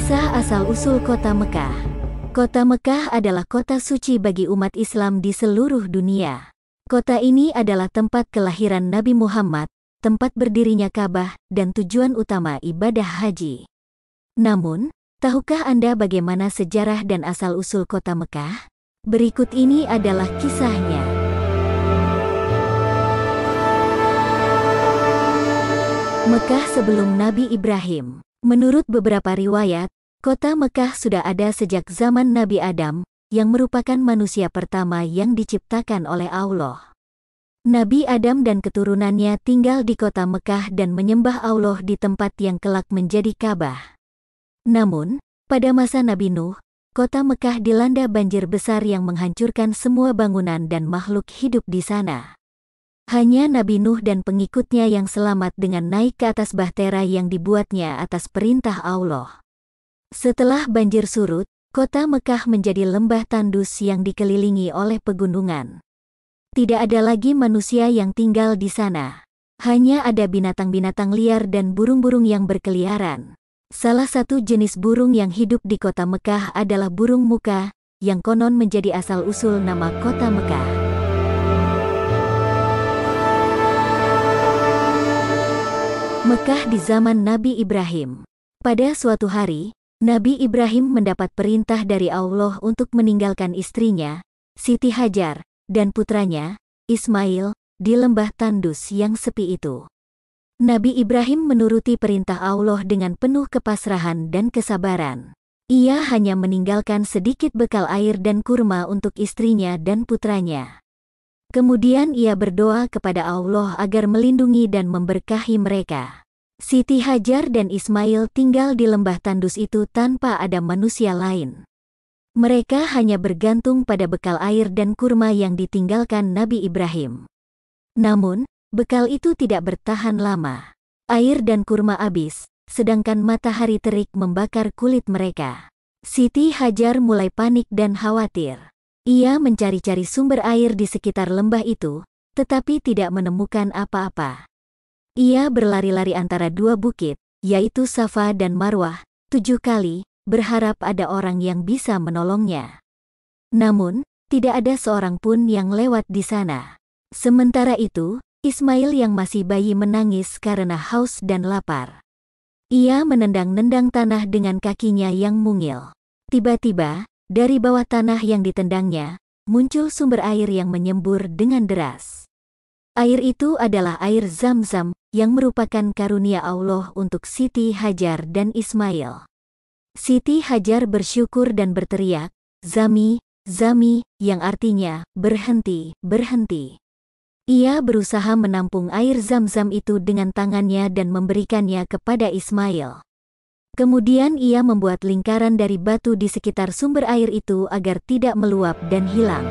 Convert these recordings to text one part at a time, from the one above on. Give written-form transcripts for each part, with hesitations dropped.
Kisah asal-usul kota Mekah. Kota Mekah adalah kota suci bagi umat Islam di seluruh dunia. Kota ini adalah tempat kelahiran Nabi Muhammad, tempat berdirinya Ka'bah, dan tujuan utama ibadah haji. Namun, tahukah Anda bagaimana sejarah dan asal-usul kota Mekah? Berikut ini adalah kisahnya. Mekah sebelum Nabi Ibrahim. Menurut beberapa riwayat, kota Mekah sudah ada sejak zaman Nabi Adam, yang merupakan manusia pertama yang diciptakan oleh Allah. Nabi Adam dan keturunannya tinggal di kota Mekah dan menyembah Allah di tempat yang kelak menjadi Ka'bah. Namun, pada masa Nabi Nuh, kota Mekah dilanda banjir besar yang menghancurkan semua bangunan dan makhluk hidup di sana. Hanya Nabi Nuh dan pengikutnya yang selamat dengan naik ke atas bahtera yang dibuatnya atas perintah Allah. Setelah banjir surut, kota Mekah menjadi lembah tandus yang dikelilingi oleh pegunungan. Tidak ada lagi manusia yang tinggal di sana. Hanya ada binatang-binatang liar dan burung-burung yang berkeliaran. Salah satu jenis burung yang hidup di kota Mekah adalah burung muka, yang konon menjadi asal-usul nama kota Mekah. Mekah di zaman Nabi Ibrahim. Pada suatu hari, Nabi Ibrahim mendapat perintah dari Allah untuk meninggalkan istrinya, Siti Hajar, dan putranya, Ismail, di lembah tandus yang sepi itu. Nabi Ibrahim menuruti perintah Allah dengan penuh kepasrahan dan kesabaran. Ia hanya meninggalkan sedikit bekal air dan kurma untuk istrinya dan putranya. Kemudian ia berdoa kepada Allah agar melindungi dan memberkahi mereka. Siti Hajar dan Ismail tinggal di lembah tandus itu tanpa ada manusia lain. Mereka hanya bergantung pada bekal air dan kurma yang ditinggalkan Nabi Ibrahim. Namun, bekal itu tidak bertahan lama. Air dan kurma habis, sedangkan matahari terik membakar kulit mereka. Siti Hajar mulai panik dan khawatir. Ia mencari-cari sumber air di sekitar lembah itu, tetapi tidak menemukan apa-apa. Ia berlari-lari antara dua bukit, yaitu Safa dan Marwah, 7 kali, berharap ada orang yang bisa menolongnya. Namun, tidak ada seorang pun yang lewat di sana. Sementara itu, Ismail yang masih bayi menangis karena haus dan lapar. Ia menendang-nendang tanah dengan kakinya yang mungil. Tiba-tiba, dari bawah tanah yang ditendangnya, muncul sumber air yang menyembur dengan deras. Air itu adalah air Zam-Zam, yang merupakan karunia Allah untuk Siti Hajar dan Ismail. Siti Hajar bersyukur dan berteriak, "Zami, Zami," yang artinya, "Berhenti, berhenti." Ia berusaha menampung air Zam-Zam itu dengan tangannya dan memberikannya kepada Ismail. Kemudian ia membuat lingkaran dari batu di sekitar sumber air itu agar tidak meluap dan hilang.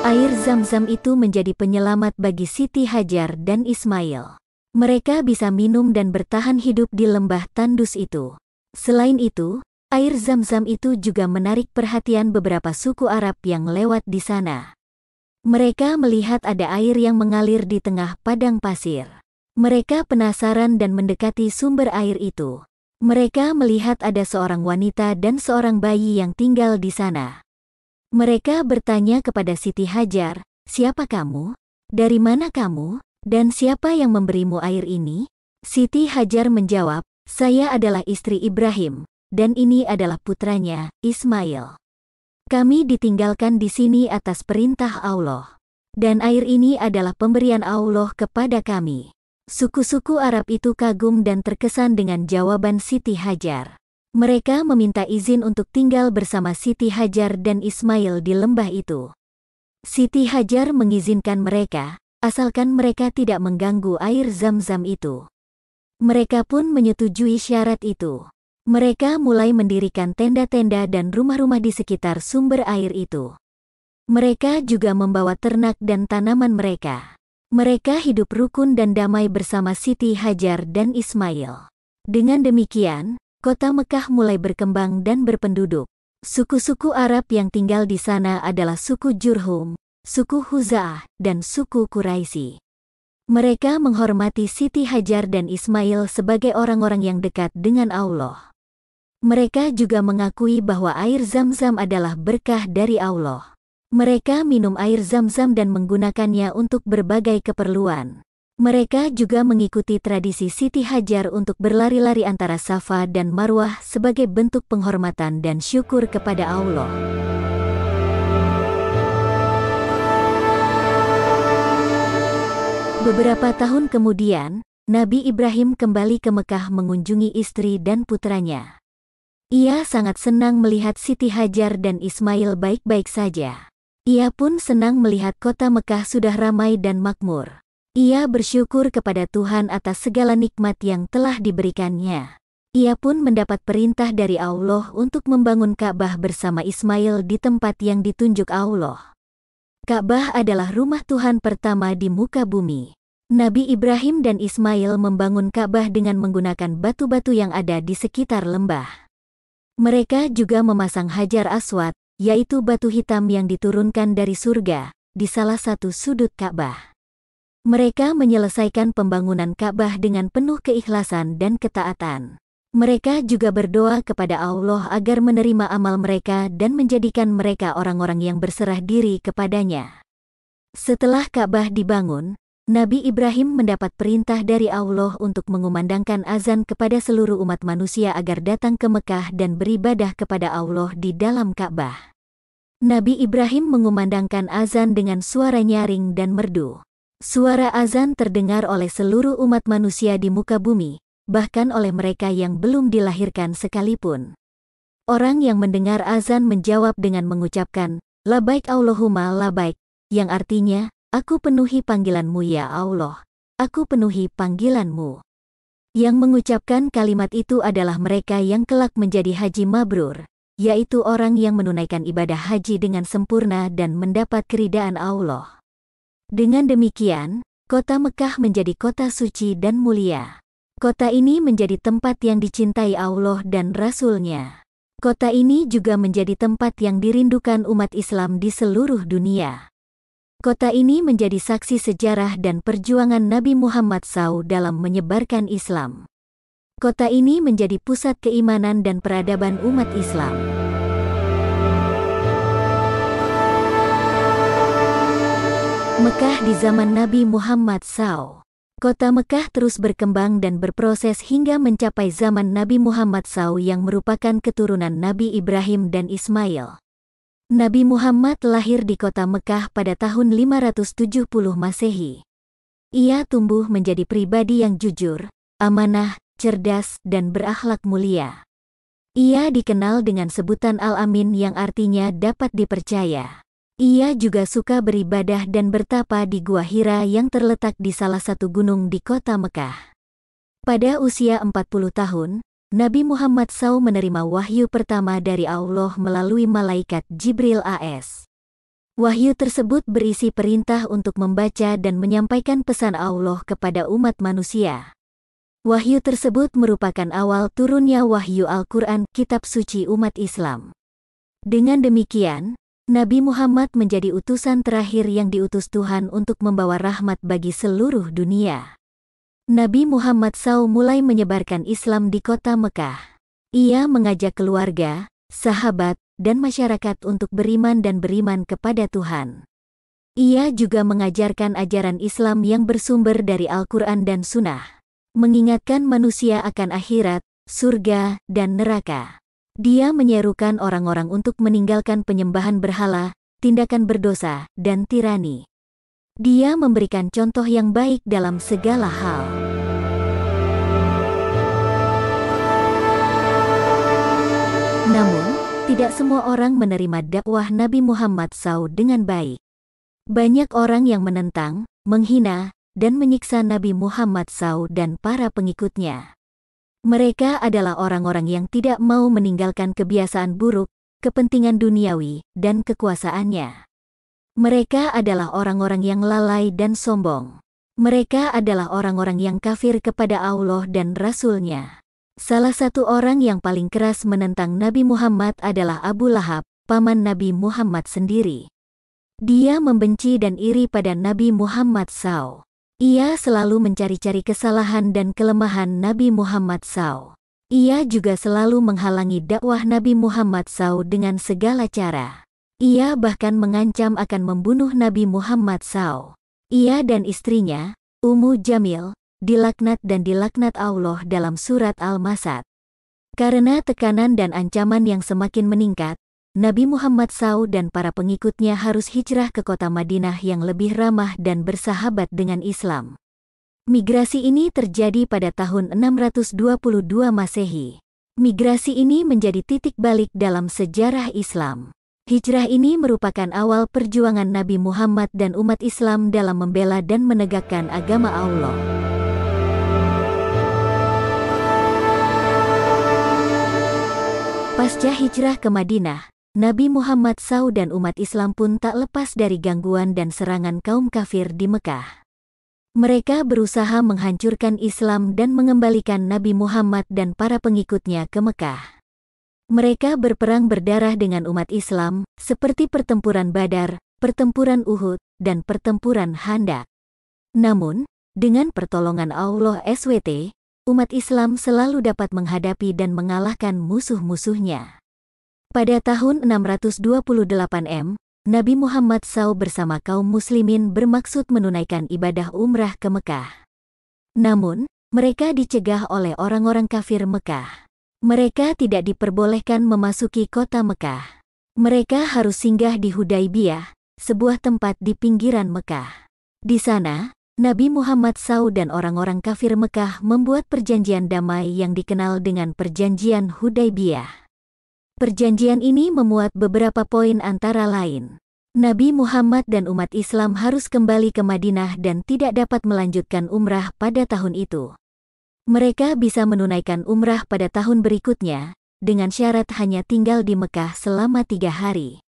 Air Zam-Zam itu menjadi penyelamat bagi Siti Hajar dan Ismail. Mereka bisa minum dan bertahan hidup di lembah tandus itu. Selain itu, air Zam-Zam itu juga menarik perhatian beberapa suku Arab yang lewat di sana. Mereka melihat ada air yang mengalir di tengah padang pasir. Mereka penasaran dan mendekati sumber air itu. Mereka melihat ada seorang wanita dan seorang bayi yang tinggal di sana. Mereka bertanya kepada Siti Hajar, "Siapa kamu? Dari mana kamu? Dan siapa yang memberimu air ini?" Siti Hajar menjawab, "Saya adalah istri Ibrahim, dan ini adalah putranya, Ismail. Kami ditinggalkan di sini atas perintah Allah. Dan air ini adalah pemberian Allah kepada kami." Suku-suku Arab itu kagum dan terkesan dengan jawaban Siti Hajar. Mereka meminta izin untuk tinggal bersama Siti Hajar dan Ismail di lembah itu. Siti Hajar mengizinkan mereka, asalkan mereka tidak mengganggu air Zam-Zam itu. Mereka pun menyetujui syarat itu. Mereka mulai mendirikan tenda-tenda dan rumah-rumah di sekitar sumber air itu. Mereka juga membawa ternak dan tanaman mereka. Mereka hidup rukun dan damai bersama Siti Hajar dan Ismail. Dengan demikian, kota Mekah mulai berkembang dan berpenduduk. Suku-suku Arab yang tinggal di sana adalah suku Jurhum, suku Huza'ah, dan suku Quraisy. Mereka menghormati Siti Hajar dan Ismail sebagai orang-orang yang dekat dengan Allah. Mereka juga mengakui bahwa air Zam-Zam adalah berkah dari Allah. Mereka minum air Zam-Zam dan menggunakannya untuk berbagai keperluan. Mereka juga mengikuti tradisi Siti Hajar untuk berlari-lari antara Safa dan Marwah sebagai bentuk penghormatan dan syukur kepada Allah. Beberapa tahun kemudian, Nabi Ibrahim kembali ke Mekah mengunjungi istri dan putranya. Ia sangat senang melihat Siti Hajar dan Ismail baik-baik saja. Ia pun senang melihat kota Mekah sudah ramai dan makmur. Ia bersyukur kepada Tuhan atas segala nikmat yang telah diberikannya. Ia pun mendapat perintah dari Allah untuk membangun Ka'bah bersama Ismail di tempat yang ditunjuk Allah. Ka'bah adalah rumah Tuhan pertama di muka bumi. Nabi Ibrahim dan Ismail membangun Ka'bah dengan menggunakan batu-batu yang ada di sekitar lembah. Mereka juga memasang Hajar Aswad, yaitu batu hitam yang diturunkan dari surga, di salah satu sudut Ka'bah. Mereka menyelesaikan pembangunan Ka'bah dengan penuh keikhlasan dan ketaatan. Mereka juga berdoa kepada Allah agar menerima amal mereka dan menjadikan mereka orang-orang yang berserah diri kepadanya. Setelah Ka'bah dibangun, Nabi Ibrahim mendapat perintah dari Allah untuk mengumandangkan azan kepada seluruh umat manusia agar datang ke Mekah dan beribadah kepada Allah di dalam Ka'bah. Nabi Ibrahim mengumandangkan azan dengan suara nyaring dan merdu. Suara azan terdengar oleh seluruh umat manusia di muka bumi, bahkan oleh mereka yang belum dilahirkan sekalipun. Orang yang mendengar azan menjawab dengan mengucapkan, "Labaik Allahumma labaik," yang artinya, "Aku penuhi panggilanmu ya Allah, aku penuhi panggilanmu." Yang mengucapkan kalimat itu adalah mereka yang kelak menjadi haji mabrur, yaitu orang yang menunaikan ibadah haji dengan sempurna dan mendapat keridaan Allah. Dengan demikian, kota Mekah menjadi kota suci dan mulia. Kota ini menjadi tempat yang dicintai Allah dan Rasul-Nya. Kota ini juga menjadi tempat yang dirindukan umat Islam di seluruh dunia. Kota ini menjadi saksi sejarah dan perjuangan Nabi Muhammad SAW dalam menyebarkan Islam. Kota ini menjadi pusat keimanan dan peradaban umat Islam. Mekah di zaman Nabi Muhammad SAW. Kota Mekah terus berkembang dan berproses hingga mencapai zaman Nabi Muhammad SAW yang merupakan keturunan Nabi Ibrahim dan Ismail. Nabi Muhammad lahir di kota Mekah pada tahun 570 Masehi. Ia tumbuh menjadi pribadi yang jujur, amanah, cerdas, dan berakhlak mulia. Ia dikenal dengan sebutan Al-Amin yang artinya dapat dipercaya. Ia juga suka beribadah dan bertapa di Gua Hira yang terletak di salah satu gunung di kota Mekah. Pada usia 40 tahun, Nabi Muhammad SAW menerima wahyu pertama dari Allah melalui malaikat Jibril AS. Wahyu tersebut berisi perintah untuk membaca dan menyampaikan pesan Allah kepada umat manusia. Wahyu tersebut merupakan awal turunnya wahyu Al-Quran, kitab suci umat Islam. Dengan demikian, Nabi Muhammad menjadi utusan terakhir yang diutus Tuhan untuk membawa rahmat bagi seluruh dunia. Nabi Muhammad SAW mulai menyebarkan Islam di kota Mekah. Ia mengajak keluarga, sahabat, dan masyarakat untuk beriman dan beriman kepada Tuhan. Ia juga mengajarkan ajaran Islam yang bersumber dari Al-Quran dan Sunnah, mengingatkan manusia akan akhirat, surga, dan neraka. Dia menyerukan orang-orang untuk meninggalkan penyembahan berhala, tindakan berdosa, dan tirani. Dia memberikan contoh yang baik dalam segala hal. Namun, tidak semua orang menerima dakwah Nabi Muhammad SAW dengan baik. Banyak orang yang menentang, menghina, dan menyiksa Nabi Muhammad SAW dan para pengikutnya. Mereka adalah orang-orang yang tidak mau meninggalkan kebiasaan buruk, kepentingan duniawi, dan kekuasaannya. Mereka adalah orang-orang yang lalai dan sombong. Mereka adalah orang-orang yang kafir kepada Allah dan Rasul-Nya. Salah satu orang yang paling keras menentang Nabi Muhammad adalah Abu Lahab, paman Nabi Muhammad sendiri. Dia membenci dan iri pada Nabi Muhammad SAW. Ia selalu mencari-cari kesalahan dan kelemahan Nabi Muhammad SAW. Ia juga selalu menghalangi dakwah Nabi Muhammad SAW dengan segala cara. Ia bahkan mengancam akan membunuh Nabi Muhammad SAW. Ia dan istrinya, Ummu Jamil, dilaknat Allah dalam surat Al-Masad. Karena tekanan dan ancaman yang semakin meningkat, Nabi Muhammad SAW dan para pengikutnya harus hijrah ke kota Madinah yang lebih ramah dan bersahabat dengan Islam. Migrasi ini terjadi pada tahun 622 Masehi. Migrasi ini menjadi titik balik dalam sejarah Islam. Hijrah ini merupakan awal perjuangan Nabi Muhammad dan umat Islam dalam membela dan menegakkan agama Allah. Pasca hijrah ke Madinah, Nabi Muhammad SAW dan umat Islam pun tak lepas dari gangguan dan serangan kaum kafir di Mekah. Mereka berusaha menghancurkan Islam dan mengembalikan Nabi Muhammad dan para pengikutnya ke Mekah. Mereka berperang berdarah dengan umat Islam, seperti pertempuran Badar, pertempuran Uhud, dan pertempuran Khandaq. Namun, dengan pertolongan Allah SWT, umat Islam selalu dapat menghadapi dan mengalahkan musuh-musuhnya. Pada tahun 628 M, Nabi Muhammad SAW bersama kaum muslimin bermaksud menunaikan ibadah umrah ke Mekah. Namun, mereka dicegah oleh orang-orang kafir Mekah. Mereka tidak diperbolehkan memasuki kota Mekah. Mereka harus singgah di Hudaybiyah, sebuah tempat di pinggiran Mekah. Di sana, Nabi Muhammad SAW dan orang-orang kafir Mekah membuat perjanjian damai yang dikenal dengan Perjanjian Hudaybiyah. Perjanjian ini memuat beberapa poin antara lain. Nabi Muhammad dan umat Islam harus kembali ke Madinah dan tidak dapat melanjutkan umrah pada tahun itu. Mereka bisa menunaikan umrah pada tahun berikutnya, dengan syarat hanya tinggal di Mekah selama 3 hari.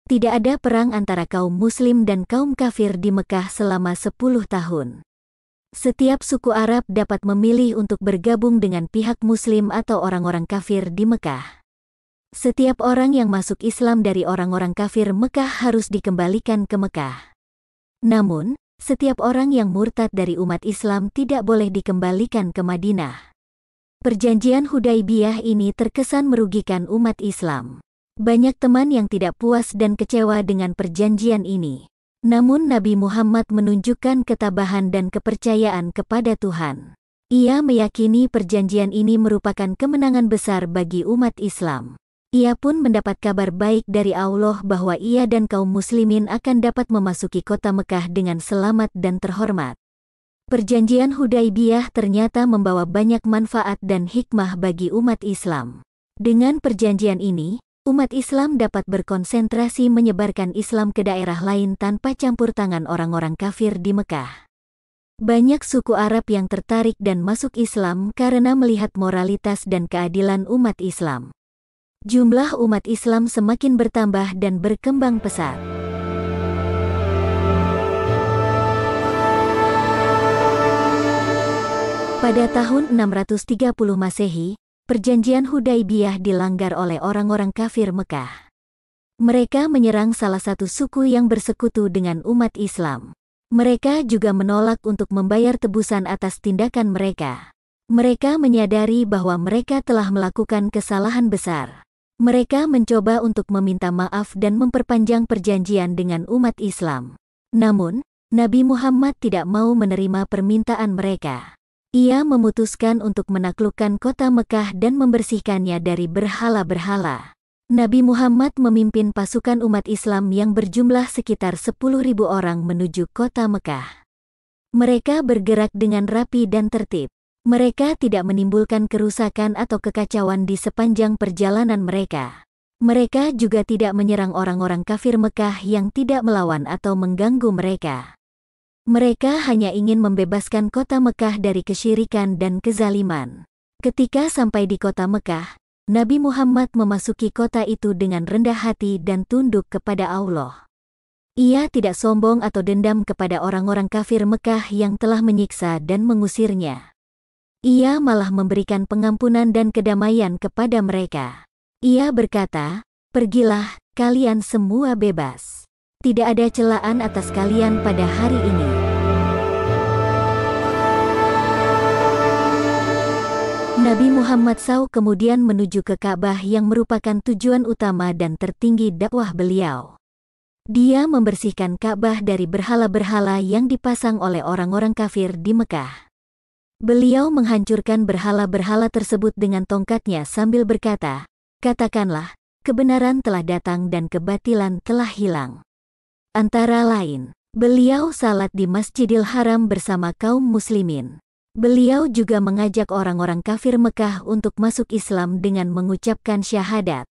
Tidak ada perang antara kaum muslim dan kaum kafir di Mekah selama 10 tahun. Setiap suku Arab dapat memilih untuk bergabung dengan pihak muslim atau orang-orang kafir di Mekah. Setiap orang yang masuk Islam dari orang-orang kafir Mekah harus dikembalikan ke Mekah. Namun, setiap orang yang murtad dari umat Islam tidak boleh dikembalikan ke Madinah. Perjanjian Hudaybiyah ini terkesan merugikan umat Islam. Banyak teman yang tidak puas dan kecewa dengan perjanjian ini. Namun Nabi Muhammad menunjukkan ketabahan dan kepercayaan kepada Tuhan. Ia meyakini perjanjian ini merupakan kemenangan besar bagi umat Islam. Ia pun mendapat kabar baik dari Allah bahwa ia dan kaum muslimin akan dapat memasuki kota Mekah dengan selamat dan terhormat. Perjanjian Hudaybiyah ternyata membawa banyak manfaat dan hikmah bagi umat Islam. Dengan perjanjian ini, umat Islam dapat berkonsentrasi menyebarkan Islam ke daerah lain tanpa campur tangan orang-orang kafir di Mekah. Banyak suku Arab yang tertarik dan masuk Islam karena melihat moralitas dan keadilan umat Islam. Jumlah umat Islam semakin bertambah dan berkembang pesat. Pada tahun 630 Masehi, perjanjian Hudaybiyah dilanggar oleh orang-orang kafir Mekah. Mereka menyerang salah satu suku yang bersekutu dengan umat Islam. Mereka juga menolak untuk membayar tebusan atas tindakan mereka. Mereka menyadari bahwa mereka telah melakukan kesalahan besar. Mereka mencoba untuk meminta maaf dan memperpanjang perjanjian dengan umat Islam. Namun, Nabi Muhammad tidak mau menerima permintaan mereka. Ia memutuskan untuk menaklukkan kota Mekah dan membersihkannya dari berhala-berhala. Nabi Muhammad memimpin pasukan umat Islam yang berjumlah sekitar 10.000 orang menuju kota Mekah. Mereka bergerak dengan rapi dan tertib. Mereka tidak menimbulkan kerusakan atau kekacauan di sepanjang perjalanan mereka. Mereka juga tidak menyerang orang-orang kafir Mekah yang tidak melawan atau mengganggu mereka. Mereka hanya ingin membebaskan kota Mekah dari kesyirikan dan kezaliman. Ketika sampai di kota Mekah, Nabi Muhammad memasuki kota itu dengan rendah hati dan tunduk kepada Allah. Ia tidak sombong atau dendam kepada orang-orang kafir Mekah yang telah menyiksa dan mengusirnya. Ia malah memberikan pengampunan dan kedamaian kepada mereka. Ia berkata, "Pergilah, kalian semua bebas. Tidak ada celaan atas kalian pada hari ini." Nabi Muhammad SAW kemudian menuju ke Ka'bah yang merupakan tujuan utama dan tertinggi dakwah beliau. Dia membersihkan Ka'bah dari berhala-berhala yang dipasang oleh orang-orang kafir di Mekah. Beliau menghancurkan berhala-berhala tersebut dengan tongkatnya sambil berkata, "Katakanlah, kebenaran telah datang dan kebatilan telah hilang." Antara lain, beliau salat di Masjidil Haram bersama kaum muslimin. Beliau juga mengajak orang-orang kafir Mekah untuk masuk Islam dengan mengucapkan syahadat.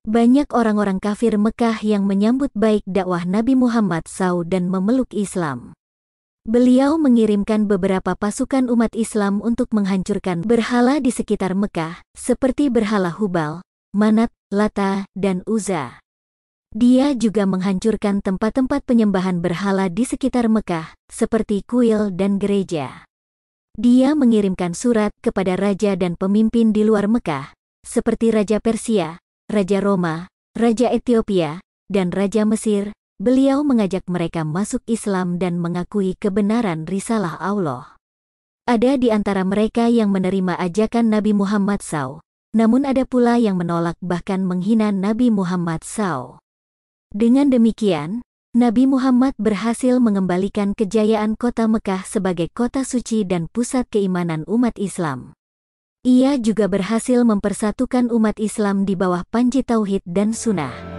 Banyak orang-orang kafir Mekah yang menyambut baik dakwah Nabi Muhammad SAW dan memeluk Islam. Beliau mengirimkan beberapa pasukan umat Islam untuk menghancurkan berhala di sekitar Mekah, seperti berhala Hubal, Manat, Lata, dan Uzza. Dia juga menghancurkan tempat-tempat penyembahan berhala di sekitar Mekah, seperti kuil dan gereja. Dia mengirimkan surat kepada raja dan pemimpin di luar Mekah, seperti Raja Persia, Raja Roma, Raja Ethiopia, dan Raja Mesir. Beliau mengajak mereka masuk Islam dan mengakui kebenaran risalah Allah. Ada di antara mereka yang menerima ajakan Nabi Muhammad SAW, namun ada pula yang menolak bahkan menghina Nabi Muhammad SAW. Dengan demikian, Nabi Muhammad berhasil mengembalikan kejayaan kota Mekah sebagai kota suci dan pusat keimanan umat Islam. Ia juga berhasil mempersatukan umat Islam di bawah panji tauhid dan sunnah.